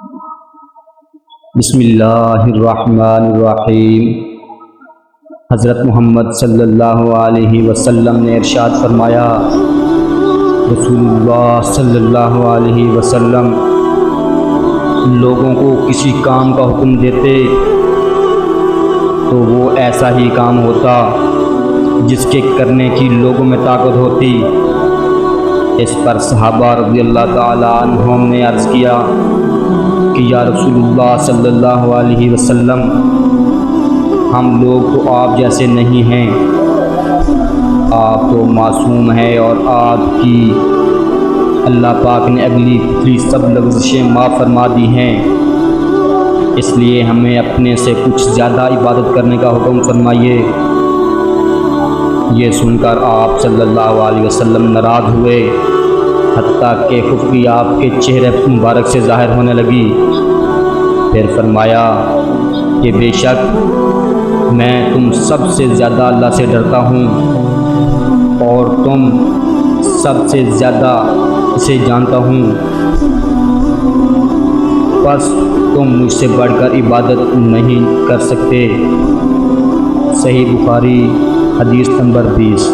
بسم اللہ الرحمن الرحیم۔ حضرت محمد صلی اللہ علیہ وسلم نے ارشاد فرمایا، رسول اللہ صلی اللہ علیہ وسلم لوگوں کو کسی کام کا حکم دیتے تو وہ ایسا ہی کام ہوتا جس کے کرنے کی لوگوں میں طاقت ہوتی۔ اس پر صحابہ رضی اللہ تعالیٰ عنہم نے عرض کیا کہ یا رسول اللہ صلی اللہ علیہ وسلم، ہم لوگ تو آپ جیسے نہیں ہیں، آپ تو معصوم ہیں اور آپ کی اللہ پاک نے اگلی پچھلی سب لغزشیں معاف فرما دی ہیں، اس لیے ہمیں اپنے سے کچھ زیادہ عبادت کرنے کا حکم فرمائیے۔ یہ سن کر آپ صلی اللہ علیہ وسلم ناراض ہوئے، حتیٰ کہ خفگی آپ کے چہرے مبارک سے ظاہر ہونے لگی۔ پھر فرمایا کہ بے شک میں تم سب سے زیادہ اللہ سے ڈرتا ہوں اور تم سب سے زیادہ اسے جانتا ہوں، بس تم مجھ سے بڑھ کر عبادت نہیں کر سکتے۔ صحیح بخاری حدیث نمبر 20۔